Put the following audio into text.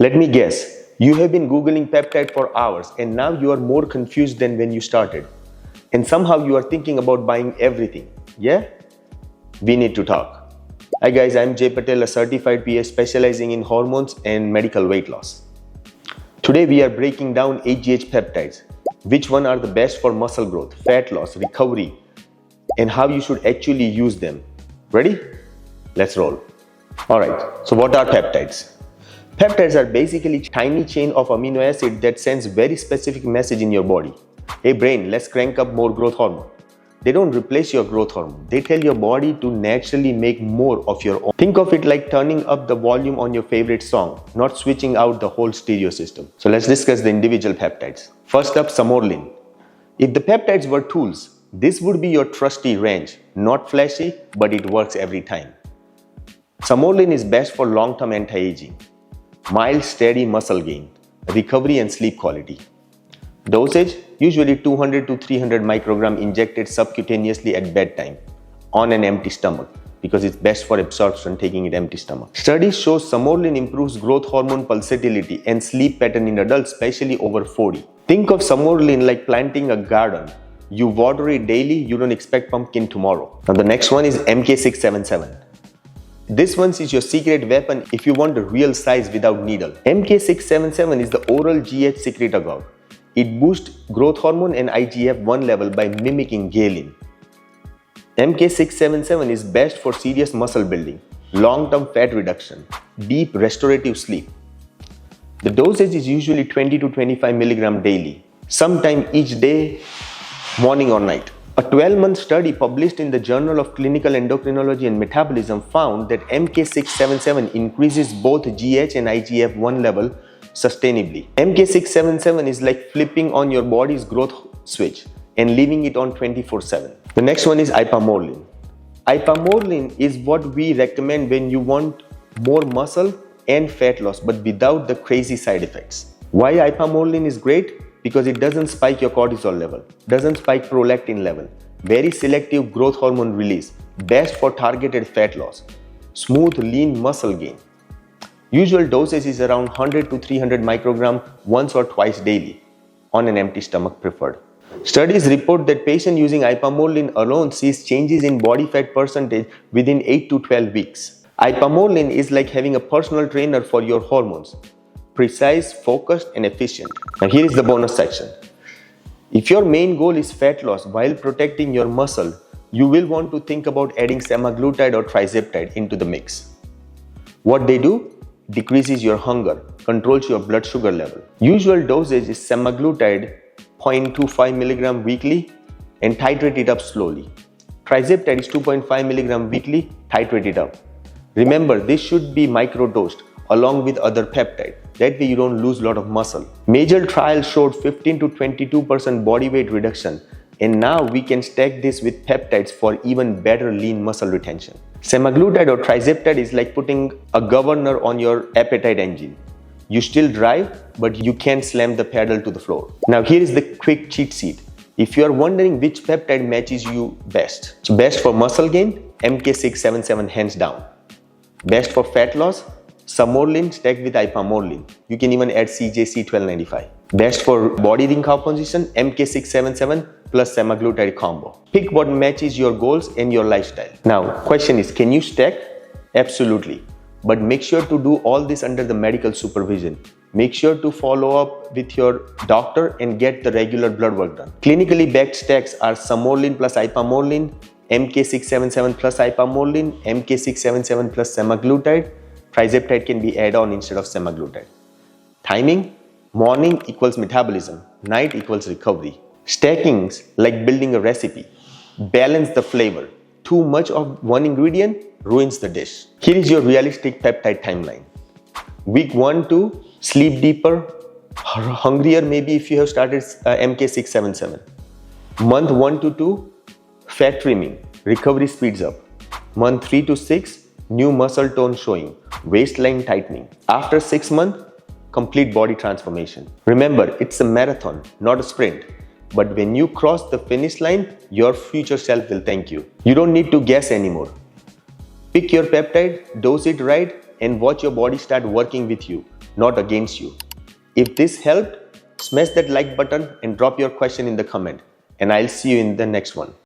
Let me guess, you have been Googling peptide for hours and now you are more confused than when you started. And somehow you are thinking about buying everything. Yeah? We need to talk. Hi guys, I'm Jay Patel, a certified PA specializing in hormones and medical weight loss. Today we are breaking down HGH peptides. Which one are the best for muscle growth, fat loss, recovery, and how you should actually use them. Ready? Let's roll. Alright, so what are peptides? Peptides are basically tiny chain of amino acid that sends very specific message in your body. Hey brain, let's crank up more growth hormone. They don't replace your growth hormone. They tell your body to naturally make more of your own. Think of it like turning up the volume on your favorite song, not switching out the whole stereo system. So let's discuss the individual peptides. First up, Semorelin. If the peptides were tools, this would be your trusty wrench. Not flashy, but it works every time. Semorelin is best for long-term anti-aging, mild steady muscle gain, recovery and sleep quality. Dosage, usually 200 to 300 microgram injected subcutaneously at bedtime on an empty stomach because it's best for absorption taking it empty stomach. Studies show Semorelin improves growth hormone pulsatility and sleep pattern in adults, especially over 40. Think of Semorelin like planting a garden. You water it daily, you don't expect pumpkin tomorrow. Now the next one is MK677. This one is your secret weapon if you want a real size without needle. MK677 is the oral GH secretagogue. It boosts growth hormone and IGF-1 level by mimicking ghrelin. MK677 is best for serious muscle building, long-term fat reduction, deep restorative sleep. The dosage is usually 20 to 25 mg daily, sometime each day, morning or night. A 12-month study published in the Journal of Clinical Endocrinology and Metabolism found that MK677 increases both GH and IGF-1 level sustainably. MK677 is like flipping on your body's growth switch and leaving it on 24/7. The next one is Ipamorelin. Ipamorelin is what we recommend when you want more muscle and fat loss but without the crazy side effects. Why Ipamorelin is great? Because it doesn't spike your cortisol level, doesn't spike prolactin level, very selective growth hormone release, best for targeted fat loss, smooth lean muscle gain. Usual dosage is around 100 to 300 microgram once or twice daily, on an empty stomach preferred. Studies report that patient using Ipamorelin alone sees changes in body fat percentage within 8 to 12 weeks. Ipamorelin is like having a personal trainer for your hormones. Precise, focused and efficient. Now here is the bonus section. If your main goal is fat loss while protecting your muscle, you will want to think about adding semaglutide or Tirzepatide into the mix. What they do? Decreases your hunger, controls your blood sugar level. Usual dosage is semaglutide 0.25 mg weekly and titrate it up slowly. Tirzepatide is 2.5 mg weekly, titrate it up. Remember, this should be microdosed along with other peptide. That way you don't lose a lot of muscle. Major trials showed 15 to 22% body weight reduction, and now we can stack this with peptides for even better lean muscle retention. Semaglutide or Tirzepatide is like putting a governor on your appetite engine. You still drive, but you can't slam the pedal to the floor. Now here is the quick cheat sheet. If you are wondering which peptide matches you best. It's best for muscle gain, MK677 hands down. Best for fat loss, Semorelin stacked with Ipamorelin. You can even add CJC1295. Best for body recomposition, MK677 plus semaglutide combo. Pick what matches your goals and your lifestyle. Now, question is, can you stack? Absolutely. But make sure to do all this under the medical supervision. Make sure to follow up with your doctor and get the regular blood work done. Clinically backed stacks are Semorelin plus Ipamorelin, MK677 plus Ipamorelin, MK677 plus semaglutide. Tirzepatide can be added on instead of semaglutide. Timing: morning equals metabolism, night equals recovery. Stackings like building a recipe. Balance the flavor. Too much of one ingredient ruins the dish. Here is your realistic peptide timeline. Week 1 to sleep deeper, hungrier maybe if you have started MK677. Month 1 to 2, fat trimming, recovery speeds up. Month 3 to 6, new muscle tone showing, waistline tightening. After 6 months, complete body transformation. Remember, it's a marathon, not a sprint. But when you cross the finish line, your future self will thank you. You don't need to guess anymore. Pick your peptide, dose it right, and watch your body start working with you. not against you. If this helped, smash that like button and drop your question in the comment, and I'll see you in the next one.